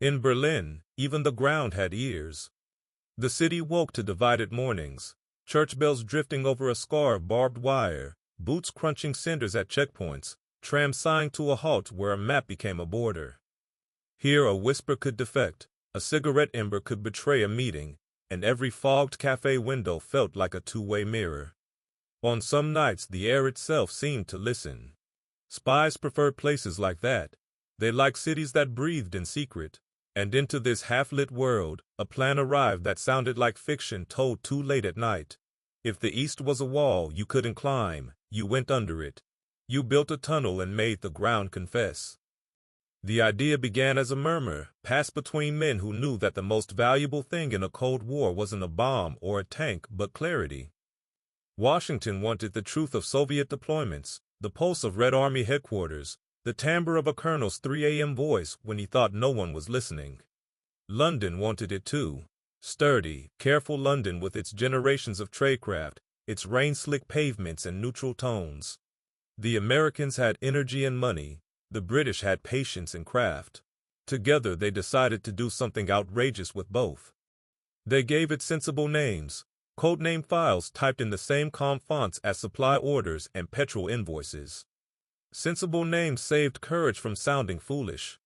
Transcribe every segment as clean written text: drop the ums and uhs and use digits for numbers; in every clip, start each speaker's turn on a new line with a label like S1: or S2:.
S1: In Berlin, even the ground had ears. The city woke to divided mornings, church bells drifting over a scar of barbed wire, boots crunching cinders at checkpoints, trams sighing to a halt where a map became a border. Here a whisper could defect, a cigarette ember could betray a meeting, and every fogged cafe window felt like a two-way mirror. On some nights the air itself seemed to listen. Spies preferred places like that. They liked cities that breathed in secret. And into this half-lit world, a plan arrived that sounded like fiction told too late at night. If the east was a wall you couldn't climb, you went under it. You built a tunnel and made the ground confess. The idea began as a murmur, passed between men who knew that the most valuable thing in a Cold War wasn't a bomb or a tank but clarity. Washington wanted the truth of Soviet deployments, the pulse of Red Army headquarters, the timbre of a colonel's 3 a.m. voice when he thought no one was listening. London wanted it too. Sturdy, careful London with its generations of tradecraft, its rain-slick pavements and neutral tones. The Americans had energy and money. The British had patience and craft. Together they decided to do something outrageous with both. They gave it sensible names, codename files typed in the same calm fonts as supply orders and petrol invoices. Sensible names saved courage from sounding foolish.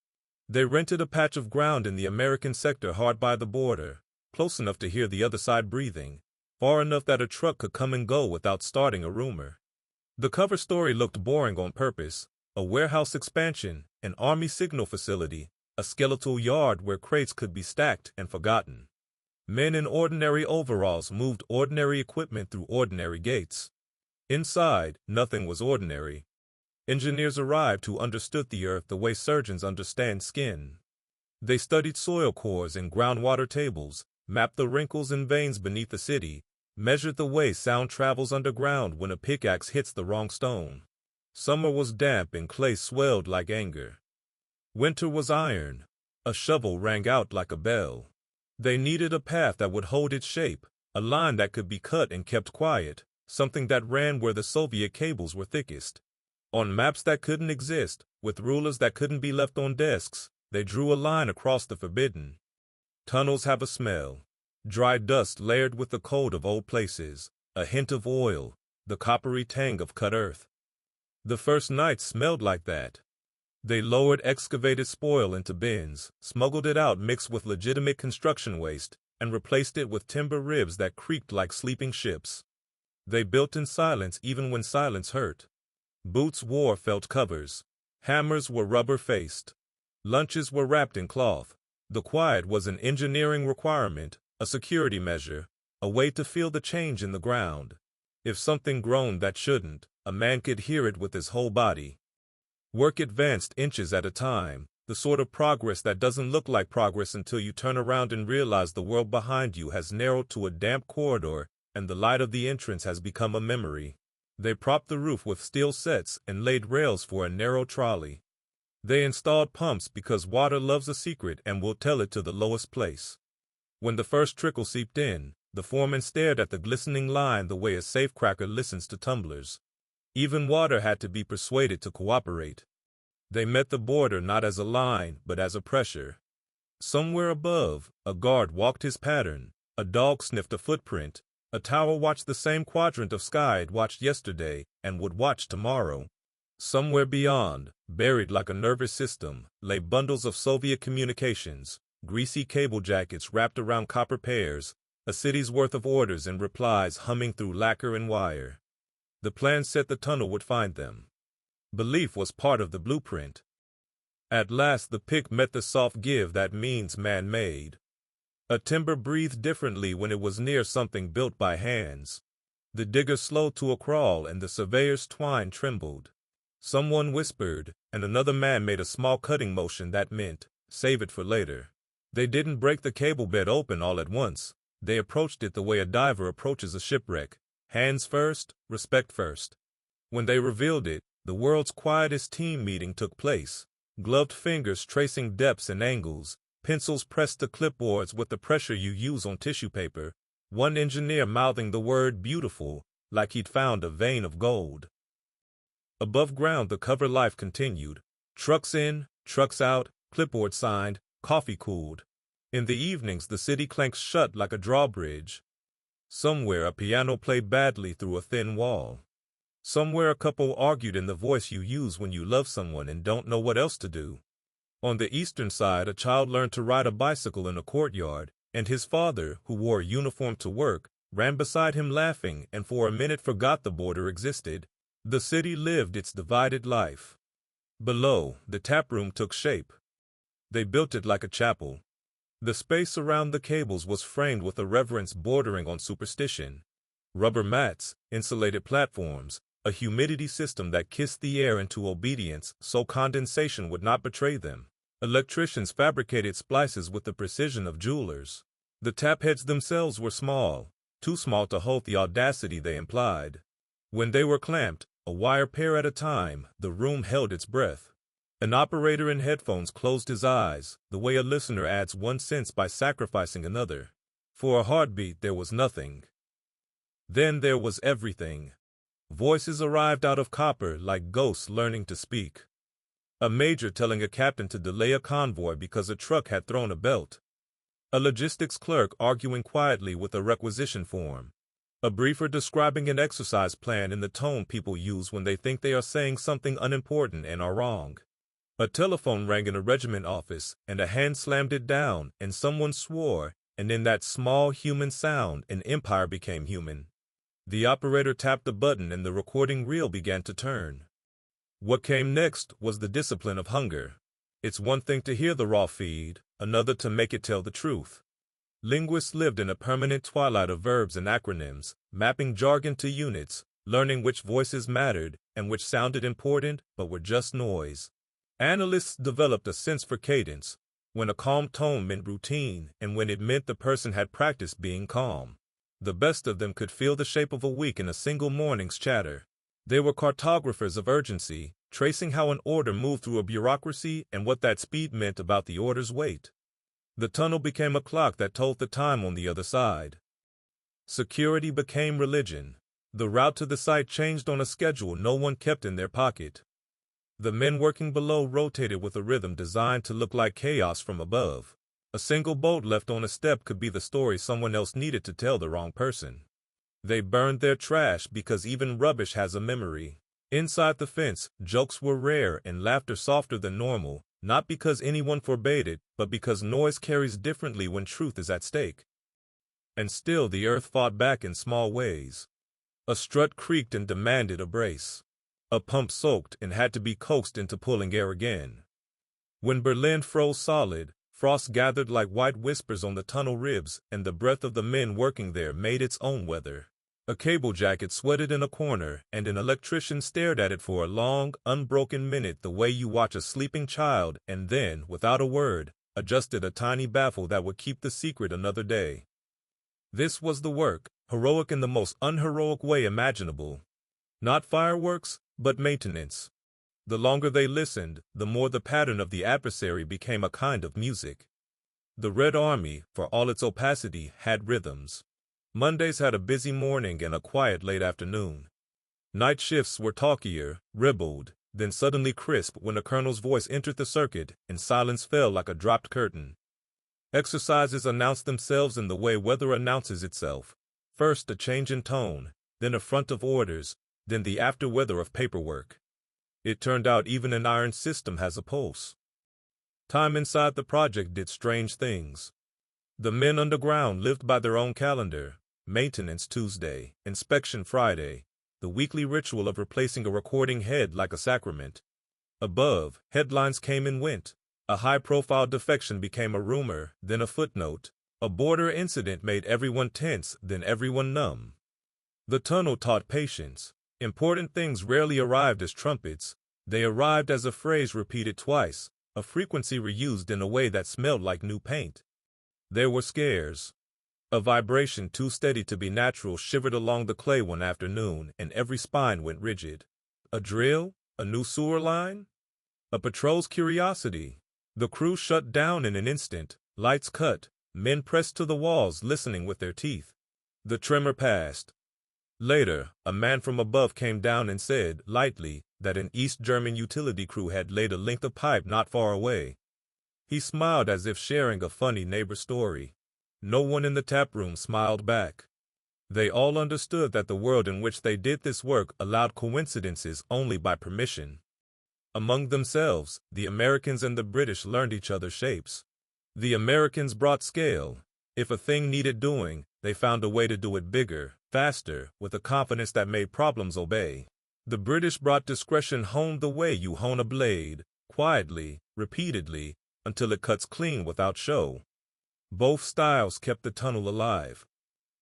S1: They rented a patch of ground in the American sector hard by the border, close enough to hear the other side breathing, far enough that a truck could come and go without starting a rumor. The cover story looked boring on purpose: a warehouse expansion, an army signal facility, a skeletal yard where crates could be stacked and forgotten. Men in ordinary overalls moved ordinary equipment through ordinary gates. Inside, nothing was ordinary. Engineers arrived who understood the earth the way surgeons understand skin. They studied soil cores and groundwater tables, mapped the wrinkles and veins beneath the city, measured the way sound travels underground when a pickaxe hits the wrong stone. Summer was damp and clay swelled like anger. Winter was iron. A shovel rang out like a bell. They needed a path that would hold its shape, a line that could be cut and kept quiet, something that ran where the Soviet cables were thickest. On maps that couldn't exist, with rulers that couldn't be left on desks, they drew a line across the forbidden. Tunnels have a smell. Dry dust layered with the cold of old places, a hint of oil, the coppery tang of cut earth. The first night smelled like that. They lowered excavated spoil into bins, smuggled it out mixed with legitimate construction waste, and replaced it with timber ribs that creaked like sleeping ships. They built in silence even when silence hurt. Boots wore felt covers. Hammers were rubber-faced. Lunches were wrapped in cloth. The quiet was an engineering requirement, a security measure, a way to feel the change in the ground. If something groaned that shouldn't, a man could hear it with his whole body. Work advanced inches at a time, the sort of progress that doesn't look like progress until you turn around and realize the world behind you has narrowed to a damp corridor and the light of the entrance has become a memory. They propped the roof with steel sets and laid rails for a narrow trolley. They installed pumps because water loves a secret and will tell it to the lowest place. When the first trickle seeped in, the foreman stared at the glistening line the way a safecracker listens to tumblers. Even water had to be persuaded to cooperate. They met the border not as a line, but as a pressure. Somewhere above, a guard walked his pattern, a dog sniffed a footprint, a tower watched the same quadrant of sky it watched yesterday and would watch tomorrow. Somewhere beyond, buried like a nervous system, lay bundles of Soviet communications, greasy cable jackets wrapped around copper pears, a city's worth of orders and replies humming through lacquer and wire. The plan said the tunnel would find them. Belief was part of the blueprint. At last the pick met the soft give that means man-made. A timber breathed differently when it was near something built by hands. The digger slowed to a crawl and the surveyor's twine trembled. Someone whispered, and another man made a small cutting motion that meant, save it for later. They didn't break the cable bed open all at once. They approached it the way a diver approaches a shipwreck. Hands first, respect first. When they revealed it, the world's quietest team meeting took place. Gloved fingers tracing depths and angles, pencils pressed to clipboards with the pressure you use on tissue paper, one engineer mouthing the word beautiful like he'd found a vein of gold. Above ground the cover life continued. Trucks in, trucks out, clipboard signed, coffee cooled. In the evenings, the city clanks shut like a drawbridge. Somewhere, a piano played badly through a thin wall. Somewhere, a couple argued in the voice you use when you love someone and don't know what else to do. On the eastern side, a child learned to ride a bicycle in a courtyard, and his father, who wore a uniform to work, ran beside him laughing and for a minute forgot the border existed. The city lived its divided life. Below, the tap room took shape. They built it like a chapel. The space around the cables was framed with a reverence bordering on superstition. Rubber mats, insulated platforms, a humidity system that kissed the air into obedience so condensation would not betray them. Electricians fabricated splices with the precision of jewelers. The tap heads themselves were small, too small to hold the audacity they implied. When they were clamped, a wire pair at a time, the room held its breath. An operator in headphones closed his eyes, the way a listener adds one sense by sacrificing another. For a heartbeat there was nothing. Then there was everything. Voices arrived out of copper like ghosts learning to speak. A major telling a captain to delay a convoy because a truck had thrown a belt. A logistics clerk arguing quietly with a requisition form. A briefer describing an exercise plan in the tone people use when they think they are saying something unimportant and are wrong. A telephone rang in a regiment office, and a hand slammed it down, and someone swore, and in that small human sound an empire became human. The operator tapped a button and the recording reel began to turn. What came next was the discipline of hunger. It's one thing to hear the raw feed, another to make it tell the truth. Linguists lived in a permanent twilight of verbs and acronyms, mapping jargon to units, learning which voices mattered and which sounded important but were just noise. Analysts developed a sense for cadence, when a calm tone meant routine and when it meant the person had practiced being calm. The best of them could feel the shape of a week in a single morning's chatter. They were cartographers of urgency, tracing how an order moved through a bureaucracy and what that speed meant about the order's weight. The tunnel became a clock that told the time on the other side. Security became religion. The route to the site changed on a schedule no one kept in their pocket. The men working below rotated with a rhythm designed to look like chaos from above. A single bolt left on a step could be the story someone else needed to tell the wrong person. They burned their trash because even rubbish has a memory. Inside the fence, jokes were rare and laughter softer than normal, not because anyone forbade it, but because noise carries differently when truth is at stake. And still the earth fought back in small ways. A strut creaked and demanded a brace. A pump soaked and had to be coaxed into pulling air again. When Berlin froze solid, frost gathered like white whispers on the tunnel ribs, and the breath of the men working there made its own weather. A cable jacket sweated in a corner, and an electrician stared at it for a long, unbroken minute the way you watch a sleeping child, and then, without a word, adjusted a tiny baffle that would keep the secret another day. This was the work, heroic in the most unheroic way imaginable. Not fireworks, but maintenance. The longer they listened, the more the pattern of the adversary became a kind of music. The Red Army, for all its opacity, had rhythms. Mondays had a busy morning and a quiet late afternoon. Night shifts were talkier, ribald, then suddenly crisp when a colonel's voice entered the circuit and silence fell like a dropped curtain. Exercises announced themselves in the way weather announces itself. First a change in tone, then a front of orders, then the after-weather of paperwork. It turned out even an iron system has a pulse. Time inside the project did strange things. The men underground lived by their own calendar. Maintenance Tuesday, inspection Friday, the weekly ritual of replacing a recording head like a sacrament. Above, headlines came and went. A high-profile defection became a rumor, then a footnote. A border incident made everyone tense, then everyone numb. The tunnel taught patience. Important things rarely arrived as trumpets. They arrived as a phrase repeated twice, a frequency reused in a way that smelled like new paint. There were scares. A vibration too steady to be natural shivered along the clay one afternoon, and every spine went rigid. A drill? A new sewer line? A patrol's curiosity. The crew shut down in an instant, lights cut, men pressed to the walls listening with their teeth. The tremor passed. Later, a man from above came down and said, lightly, that an East German utility crew had laid a length of pipe not far away. He smiled as if sharing a funny neighbor story. No one in the taproom smiled back. They all understood that the world in which they did this work allowed coincidences only by permission. Among themselves, the Americans and the British learned each other's shapes. The Americans brought scale. If a thing needed doing, they found a way to do it bigger, faster, with a confidence that made problems obey. The British brought discretion honed the way you hone a blade, quietly, repeatedly, until it cuts clean without show. Both styles kept the tunnel alive.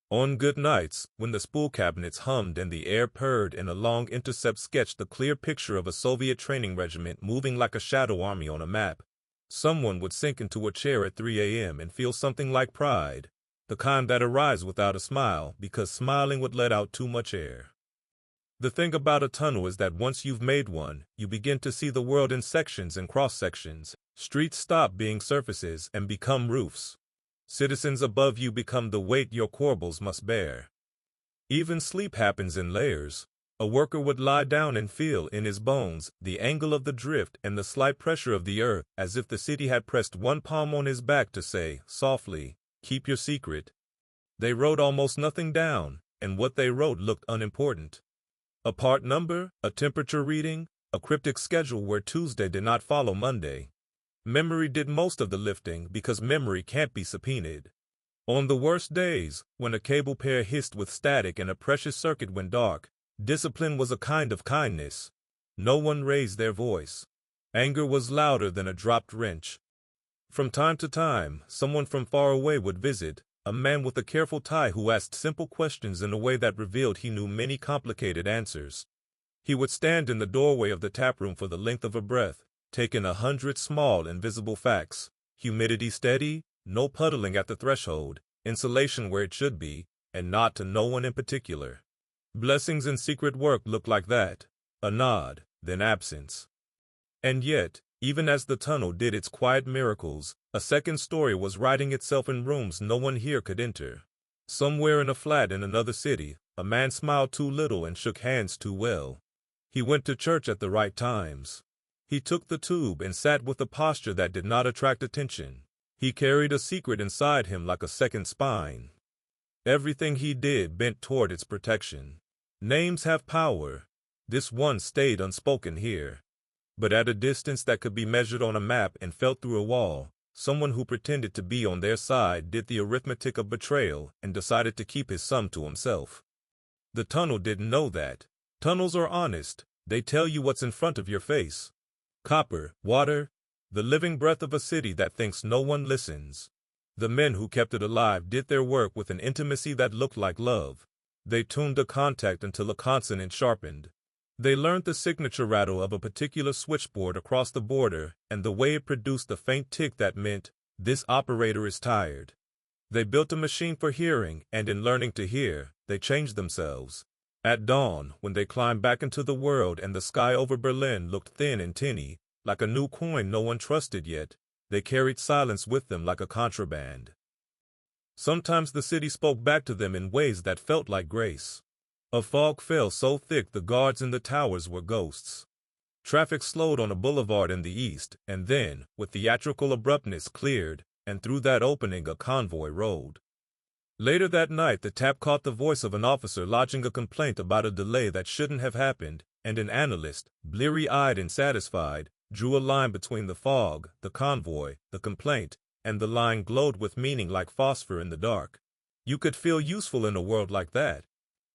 S1: On good nights, when the spool cabinets hummed and the air purred and a long intercept sketched the clear picture of a Soviet training regiment moving like a shadow army on a map, someone would sink into a chair at 3 a.m. and feel something like pride, the kind that arrives without a smile because smiling would let out too much air. The thing about a tunnel is that once you've made one, you begin to see the world in sections and cross-sections. Streets stop being surfaces and become roofs. Citizens above you become the weight your corbels must bear. Even sleep happens in layers. A worker would lie down and feel in his bones the angle of the drift and the slight pressure of the earth, as if the city had pressed one palm on his back to say, softly, keep your secret. They wrote almost nothing down, and what they wrote looked unimportant. A part number, a temperature reading, a cryptic schedule where Tuesday did not follow Monday. Memory did most of the lifting because memory can't be subpoenaed. On the worst days, when a cable pair hissed with static and a precious circuit went dark, discipline was a kind of kindness. No one raised their voice. Anger was louder than a dropped wrench. From time to time, someone from far away would visit, a man with a careful tie who asked simple questions in a way that revealed he knew many complicated answers. He would stand in the doorway of the taproom for the length of a breath, take in 100 small invisible facts: humidity steady, no puddling at the threshold, insulation where it should be, and nod to no one in particular. Blessings in secret work look like that: a nod, then absence. And yet, even as the tunnel did its quiet miracles, a second story was writing itself in rooms no one here could enter. Somewhere in a flat in another city, a man smiled too little and shook hands too well. He went to church at the right times. He took the tube and sat with a posture that did not attract attention. He carried a secret inside him like a second spine. Everything he did bent toward its protection. Names have power. This one stayed unspoken here. But at a distance that could be measured on a map and felt through a wall, someone who pretended to be on their side did the arithmetic of betrayal and decided to keep his sum to himself. The tunnel didn't know that. Tunnels are honest. They tell you what's in front of your face. Copper, water, the living breath of a city that thinks no one listens. The men who kept it alive did their work with an intimacy that looked like love. They tuned a contact until a consonant sharpened. They learned the signature rattle of a particular switchboard across the border and the way it produced the faint tick that meant, this operator is tired. They built a machine for hearing, and in learning to hear, they changed themselves. At dawn, when they climbed back into the world and the sky over Berlin looked thin and tinny, like a new coin no one trusted yet, they carried silence with them like a contraband. Sometimes the city spoke back to them in ways that felt like grace. A fog fell so thick the guards in the towers were ghosts. Traffic slowed on a boulevard in the east, and then, with theatrical abruptness, cleared, and through that opening a convoy rolled. Later that night the tap caught the voice of an officer lodging a complaint about a delay that shouldn't have happened, and an analyst, bleary-eyed and satisfied, drew a line between the fog, the convoy, the complaint, and the line glowed with meaning like phosphor in the dark. You could feel useful in a world like that.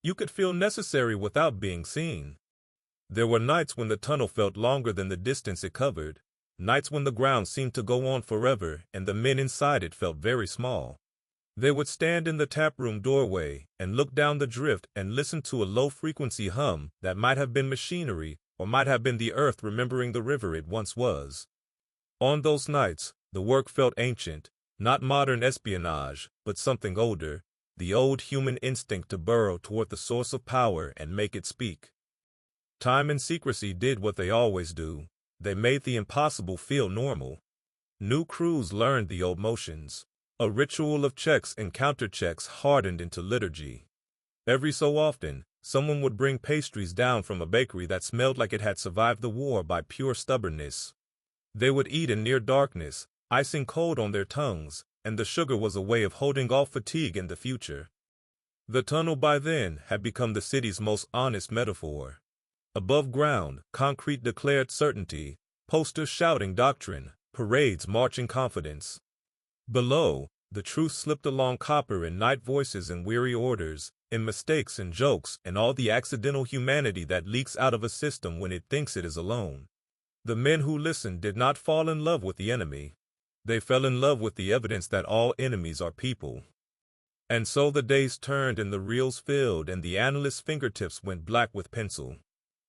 S1: You could feel necessary without being seen. There were nights when the tunnel felt longer than the distance it covered, nights when the ground seemed to go on forever and the men inside it felt very small. They would stand in the taproom doorway and look down the drift and listen to a low-frequency hum that might have been machinery or might have been the earth remembering the river it once was. On those nights, the work felt ancient, not modern espionage, but something older, the old human instinct to burrow toward the source of power and make it speak. Time and secrecy did what they always do. They made the impossible feel normal. New crews learned the old motions. A ritual of checks and counter-checks hardened into liturgy. Every so often, someone would bring pastries down from a bakery that smelled like it had survived the war by pure stubbornness. They would eat in near darkness, icing cold on their tongues, and the sugar was a way of holding off fatigue in the future. The tunnel by then had become the city's most honest metaphor. Above ground, concrete declared certainty, posters shouting doctrine, parades marching confidence. Below, the truth slipped along copper in night voices and weary orders, in mistakes and jokes and all the accidental humanity that leaks out of a system when it thinks it is alone. The men who listened did not fall in love with the enemy. They fell in love with the evidence that all enemies are people. And so the days turned and the reels filled and the analyst's fingertips went black with pencil.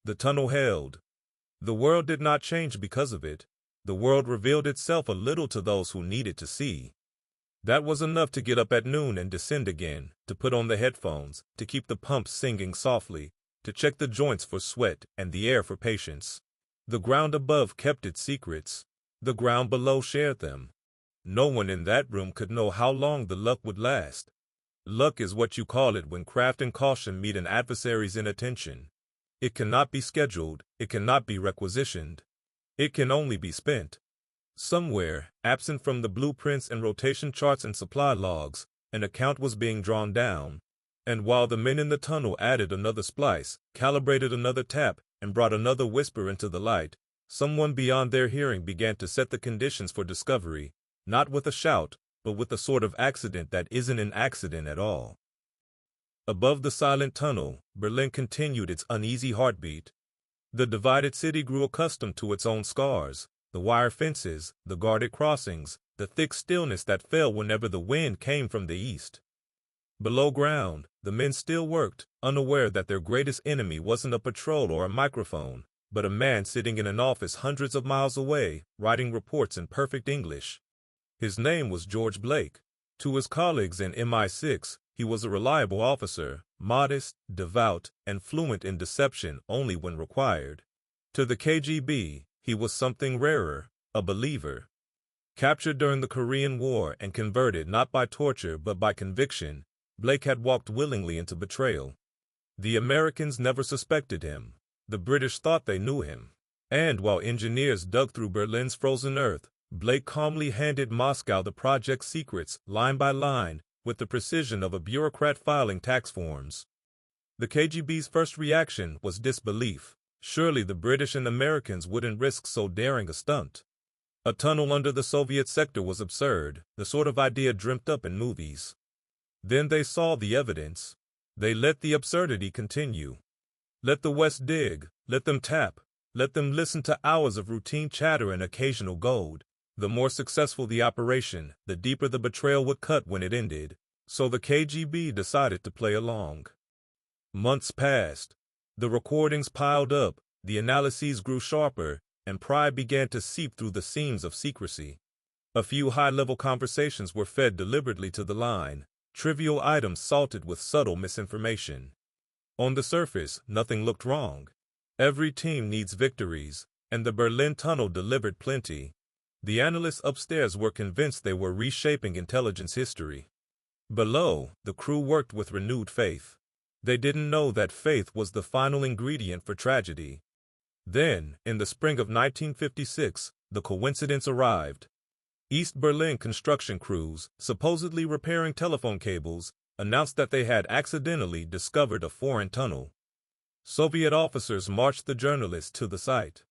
S1: The tunnel held. The world did not change because of it. The world revealed itself a little to those who needed to see. That was enough to get up at noon and descend again, to put on the headphones, to keep the pumps singing softly, to check the joints for sweat and the air for patience. The ground above kept its secrets. The ground below shared them. No one in that room could know how long the luck would last. Luck is what you call it when craft and caution meet an adversary's inattention. It cannot be scheduled, it cannot be requisitioned. It can only be spent. Somewhere, absent from the blueprints and rotation charts and supply logs, an account was being drawn down. And while the men in the tunnel added another splice, calibrated another tap, and brought another whisper into the light, someone beyond their hearing began to set the conditions for discovery, not with a shout, but with a sort of accident that isn't an accident at all. Above the silent tunnel, Berlin continued its uneasy heartbeat. The divided city grew accustomed to its own scars, the wire fences, the guarded crossings, the thick stillness that fell whenever the wind came from the east. Below ground, the men still worked, unaware that their greatest enemy wasn't a patrol or a microphone, but a man sitting in an office hundreds of miles away, writing reports in perfect English. His name was George Blake. To his colleagues in MI6, he was a reliable officer, modest, devout, and fluent in deception only when required. To the KGB, he was something rarer, a believer. Captured during the Korean War and converted not by torture but by conviction, Blake had walked willingly into betrayal. The Americans never suspected him. The British thought they knew him. And while engineers dug through Berlin's frozen earth, Blake calmly handed Moscow the project's secrets, line by line, with the precision of a bureaucrat filing tax forms. The KGB's first reaction was disbelief. Surely the British and Americans wouldn't risk so daring a stunt. A tunnel under the Soviet sector was absurd, the sort of idea dreamt up in movies. Then they saw the evidence. They let the absurdity continue. Let the West dig, let them tap, let them listen to hours of routine chatter and occasional gold. The more successful the operation, the deeper the betrayal would cut when it ended. So the KGB decided to play along. Months passed. The recordings piled up, the analyses grew sharper, and pride began to seep through the seams of secrecy. A few high-level conversations were fed deliberately to the line, trivial items salted with subtle misinformation. On the surface, nothing looked wrong. Every team needs victories, and the Berlin tunnel delivered plenty. The analysts upstairs were convinced they were reshaping intelligence history. Below, the crew worked with renewed faith. They didn't know that faith was the final ingredient for tragedy. Then, in the spring of 1956, the coincidence arrived. East Berlin construction crews, supposedly repairing telephone cables, announced that they had accidentally discovered a foreign tunnel. Soviet officers marched the journalists to the site.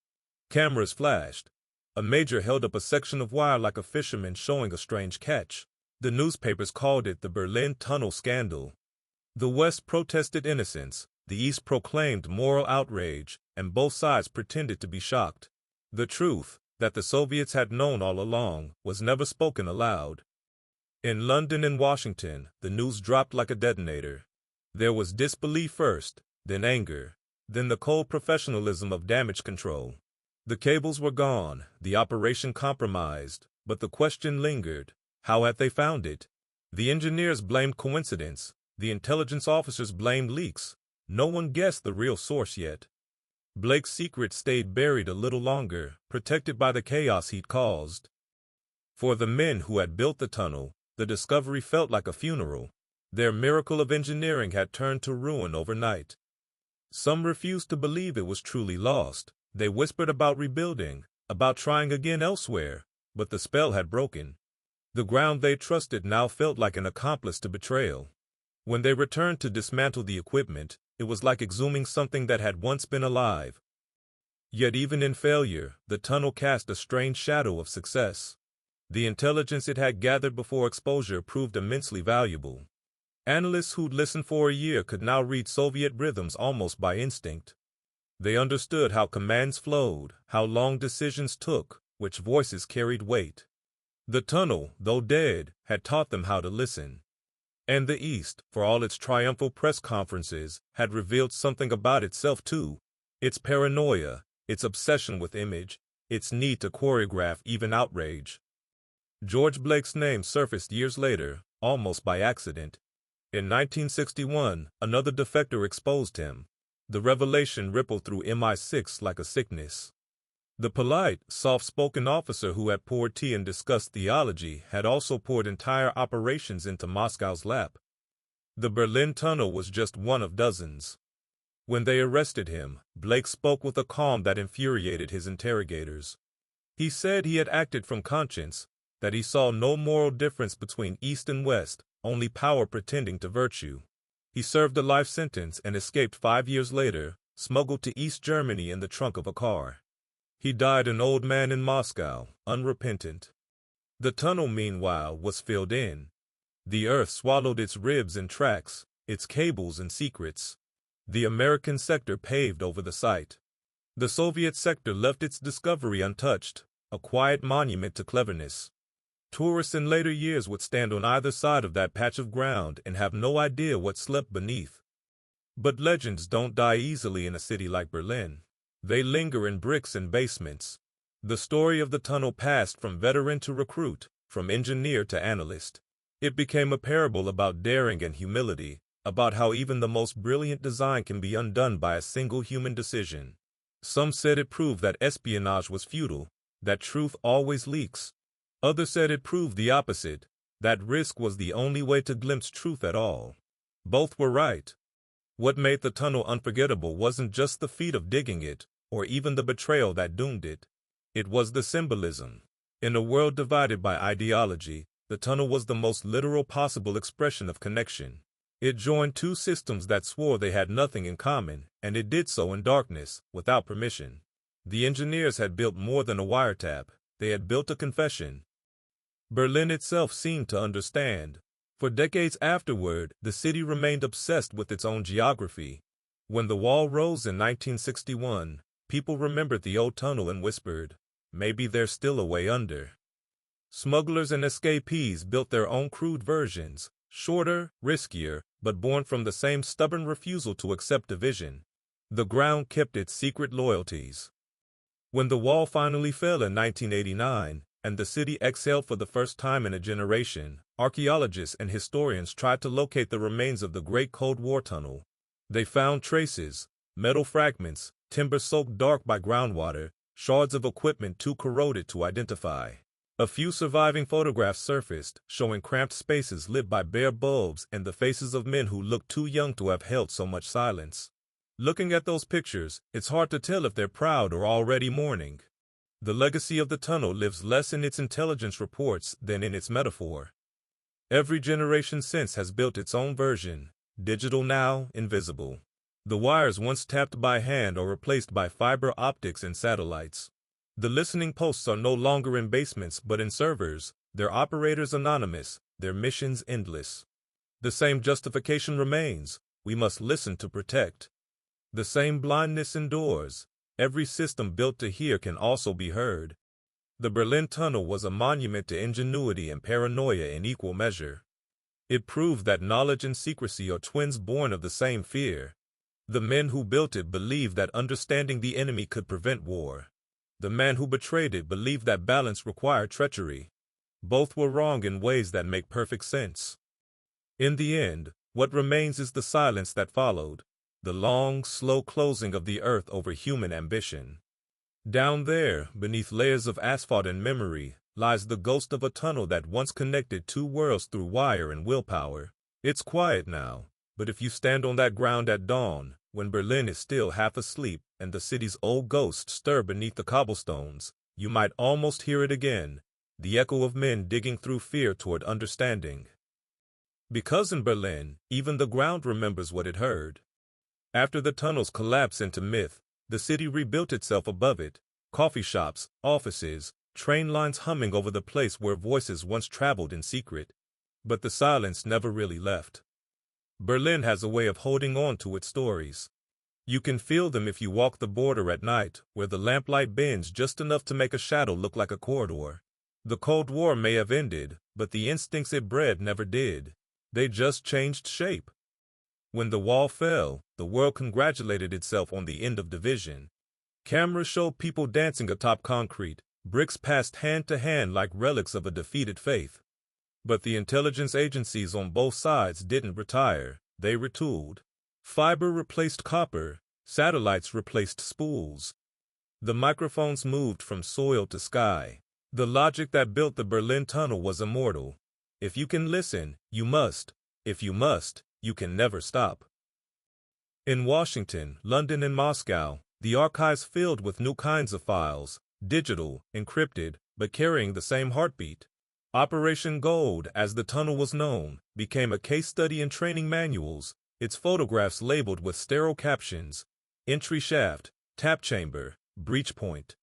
S1: Cameras flashed. A major held up a section of wire like a fisherman showing a strange catch. The newspapers called it the Berlin Tunnel Scandal. The West protested innocence, the East proclaimed moral outrage, and both sides pretended to be shocked. The truth, that the Soviets had known all along, was never spoken aloud. In London and Washington, the news dropped like a detonator. There was disbelief first, then anger, then the cold professionalism of damage control. The cables were gone, the operation compromised, but the question lingered. How had they found it? The engineers blamed coincidence. The intelligence officers blamed leaks. No one guessed the real source yet. Blake's secret stayed buried a little longer, protected by the chaos he'd caused. For the men who had built the tunnel, the discovery felt like a funeral. Their miracle of engineering had turned to ruin overnight. Some refused to believe it was truly lost. They whispered about rebuilding, about trying again elsewhere, but the spell had broken. The ground they trusted now felt like an accomplice to betrayal. When they returned to dismantle the equipment, it was like exhuming something that had once been alive. Yet even in failure, the tunnel cast a strange shadow of success. The intelligence it had gathered before exposure proved immensely valuable. Analysts who'd listened for a year could now read Soviet rhythms almost by instinct. They understood how commands flowed, how long decisions took, which voices carried weight. The tunnel, though dead, had taught them how to listen. And the East, for all its triumphal press conferences, had revealed something about itself too. Its paranoia, its obsession with image, its need to choreograph even outrage. George Blake's name surfaced years later, almost by accident. In 1961, another defector exposed him. The revelation rippled through MI6 like a sickness. The polite, soft-spoken officer who had poured tea and discussed theology had also poured entire operations into Moscow's lap. The Berlin Tunnel was just one of dozens. When they arrested him, Blake spoke with a calm that infuriated his interrogators. He said he had acted from conscience, that he saw no moral difference between East and West, only power pretending to virtue. He served a life sentence and escaped 5 years later, smuggled to East Germany in the trunk of a car. He died an old man in Moscow, unrepentant. The tunnel, meanwhile, was filled in. The earth swallowed its ribs and tracks, its cables and secrets. The American sector paved over the site. The Soviet sector left its discovery untouched, a quiet monument to cleverness. Tourists in later years would stand on either side of that patch of ground and have no idea what slept beneath. But legends don't die easily in a city like Berlin. They linger in bricks and basements. The story of the tunnel passed from veteran to recruit, from engineer to analyst. It became a parable about daring and humility, about how even the most brilliant design can be undone by a single human decision. Some said it proved that espionage was futile, that truth always leaks. Others said it proved the opposite, that risk was the only way to glimpse truth at all. Both were right. What made the tunnel unforgettable wasn't just the feat of digging it, or even the betrayal that doomed it. It was the symbolism. In a world divided by ideology, the tunnel was the most literal possible expression of connection. It joined two systems that swore they had nothing in common, and it did so in darkness, without permission. The engineers had built more than a wiretap. They had built a confession. Berlin itself seemed to understand. For decades afterward, the city remained obsessed with its own geography. When the wall rose in 1961, people remembered the old tunnel and whispered, maybe there's still a way under. Smugglers and escapees built their own crude versions, shorter, riskier, but born from the same stubborn refusal to accept division. The ground kept its secret loyalties. When the wall finally fell in 1989, and the city exhaled for the first time in a generation, archaeologists and historians tried to locate the remains of the Great Cold War tunnel. They found traces, metal fragments, timber soaked dark by groundwater, shards of equipment too corroded to identify. A few surviving photographs surfaced, showing cramped spaces lit by bare bulbs and the faces of men who looked too young to have held so much silence. Looking at those pictures, it's hard to tell if they're proud or already mourning. The legacy of the tunnel lives less in its intelligence reports than in its metaphor. Every generation since has built its own version, digital now, invisible. The wires once tapped by hand are replaced by fiber optics and satellites. The listening posts are no longer in basements but in servers, their operators anonymous, their missions endless. The same justification remains, we must listen to protect. The same blindness endures. Every system built to hear can also be heard. The Berlin Tunnel was a monument to ingenuity and paranoia in equal measure. It proved that knowledge and secrecy are twins born of the same fear. The men who built it believed that understanding the enemy could prevent war. The man who betrayed it believed that balance required treachery. Both were wrong in ways that make perfect sense. In the end, what remains is the silence that followed. The long, slow closing of the earth over human ambition. Down there, beneath layers of asphalt and memory, lies the ghost of a tunnel that once connected two worlds through wire and willpower. It's quiet now, but if you stand on that ground at dawn, when Berlin is still half asleep and the city's old ghosts stir beneath the cobblestones, you might almost hear it again, the echo of men digging through fear toward understanding. Because in Berlin, even the ground remembers what it heard. After the tunnels collapsed into myth, the city rebuilt itself above it, coffee shops, offices, train lines humming over the place where voices once traveled in secret. But the silence never really left. Berlin has a way of holding on to its stories. You can feel them if you walk the border at night, where the lamplight bends just enough to make a shadow look like a corridor. The Cold War may have ended, but the instincts it bred never did. They just changed shape. When the wall fell, the world congratulated itself on the end of division. Cameras showed people dancing atop concrete, bricks passed hand to hand like relics of a defeated faith. But the intelligence agencies on both sides didn't retire, they retooled. Fiber replaced copper, satellites replaced spools. The microphones moved from soil to sky. The logic that built the Berlin Tunnel was immortal. If you can listen, you must. If you must, you can never stop. In Washington, London, and Moscow, the archives filled with new kinds of files, digital, encrypted, but carrying the same heartbeat. Operation Gold, as the tunnel was known, became a case study in training manuals, its photographs labeled with sterile captions: entry shaft, tap chamber, breach point.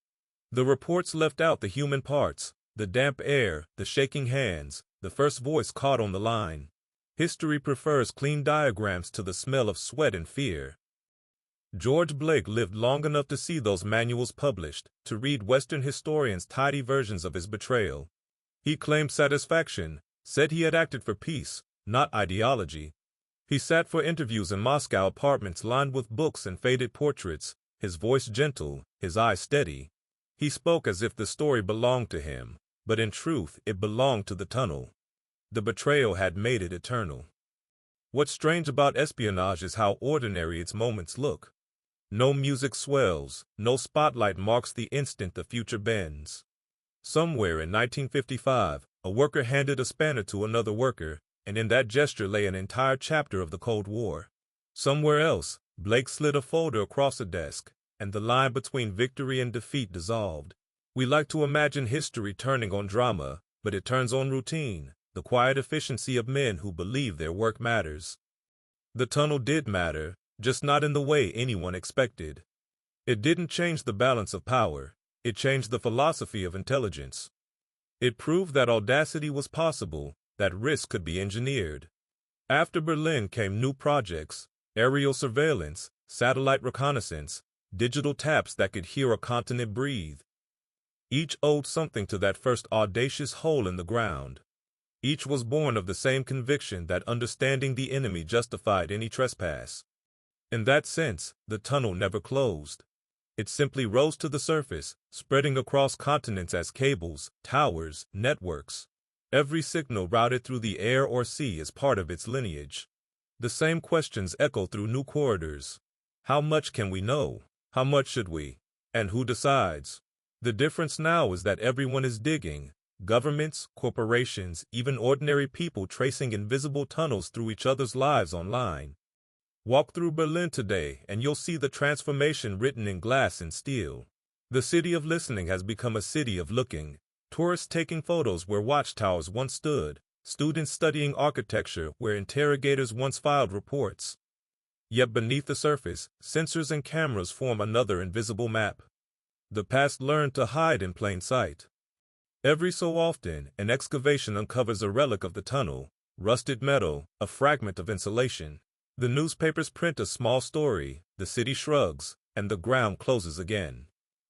S1: The reports left out the human parts, the damp air, the shaking hands, the first voice caught on the line. History prefers clean diagrams to the smell of sweat and fear. George Blake lived long enough to see those manuals published, to read Western historians' tidy versions of his betrayal. He claimed satisfaction, said he had acted for peace, not ideology. He sat for interviews in Moscow apartments lined with books and faded portraits, his voice gentle, his eyes steady. He spoke as if the story belonged to him, but in truth it belonged to the tunnel. The betrayal had made it eternal. What's strange about espionage is how ordinary its moments look. No music swells, no spotlight marks the instant the future bends. Somewhere in 1955, a worker handed a spanner to another worker, and in that gesture lay an entire chapter of the Cold War. Somewhere else, Blake slid a folder across a desk, and the line between victory and defeat dissolved. We like to imagine history turning on drama, but it turns on routine, the quiet efficiency of men who believe their work matters. The tunnel did matter, just not in the way anyone expected. It didn't change the balance of power, it changed the philosophy of intelligence. It proved that audacity was possible, that risk could be engineered. After Berlin came new projects: aerial surveillance, satellite reconnaissance, digital taps that could hear a continent breathe. Each owed something to that first audacious hole in the ground. Each was born of the same conviction that understanding the enemy justified any trespass. In that sense, the tunnel never closed. It simply rose to the surface, spreading across continents as cables, towers, networks. Every signal routed through the air or sea is part of its lineage. The same questions echo through new corridors. How much can we know? How much should we? And who decides? The difference now is that everyone is digging. Governments, corporations, even ordinary people tracing invisible tunnels through each other's lives online. Walk through Berlin today and you'll see the transformation written in glass and steel. The city of listening has become a city of looking. Tourists taking photos where watchtowers once stood, students studying architecture where interrogators once filed reports. Yet beneath the surface, sensors and cameras form another invisible map. The past learned to hide in plain sight. Every so often, an excavation uncovers a relic of the tunnel, rusted metal, a fragment of insulation. The newspapers print a small story, the city shrugs, and the ground closes again.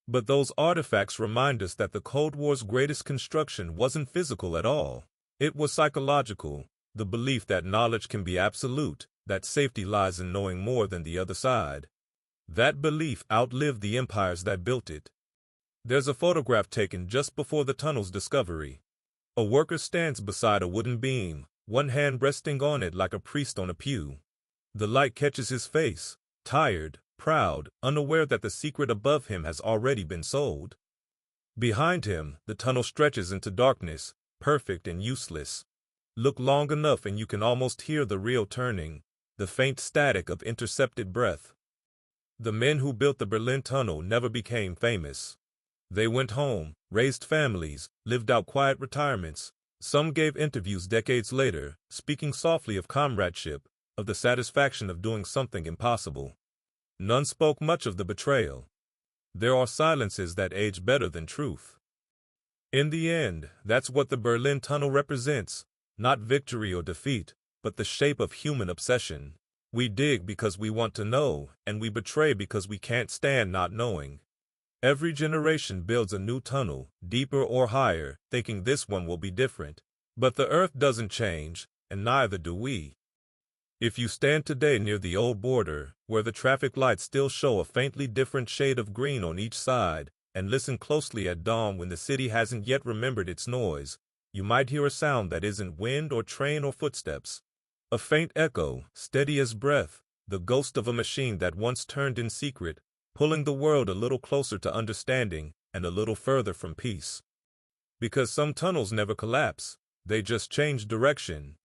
S1: But those artifacts remind us that the Cold War's greatest construction wasn't physical at all. It was psychological, the belief that knowledge can be absolute, that safety lies in knowing more than the other side. That belief outlived the empires that built it. There's a photograph taken just before the tunnel's discovery. A worker stands beside a wooden beam, one hand resting on it like a priest on a pew. The light catches his face, tired, proud, unaware that the secret above him has already been sold. Behind him, the tunnel stretches into darkness, perfect and useless. Look long enough and you can almost hear the reel turning, the faint static of intercepted breath. The men who built the Berlin Tunnel never became famous. They went home, raised families, lived out quiet retirements. Some gave interviews decades later, speaking softly of comradeship, of the satisfaction of doing something impossible. None spoke much of the betrayal. There are silences that age better than truth. In the end, that's what the Berlin Tunnel represents, not victory or defeat, but the shape of human obsession. We dig because we want to know, and we betray because we can't stand not knowing. Every generation builds a new tunnel, deeper or higher, thinking this one will be different. But the earth doesn't change, and neither do we. If you stand today near the old border, where the traffic lights still show a faintly different shade of green on each side, and listen closely at dawn when the city hasn't yet remembered its noise, you might hear a sound that isn't wind or train or footsteps. A faint echo, steady as breath, the ghost of a machine that once turned in secret, pulling the world a little closer to understanding and a little further from peace. Because some tunnels never collapse, they just change direction,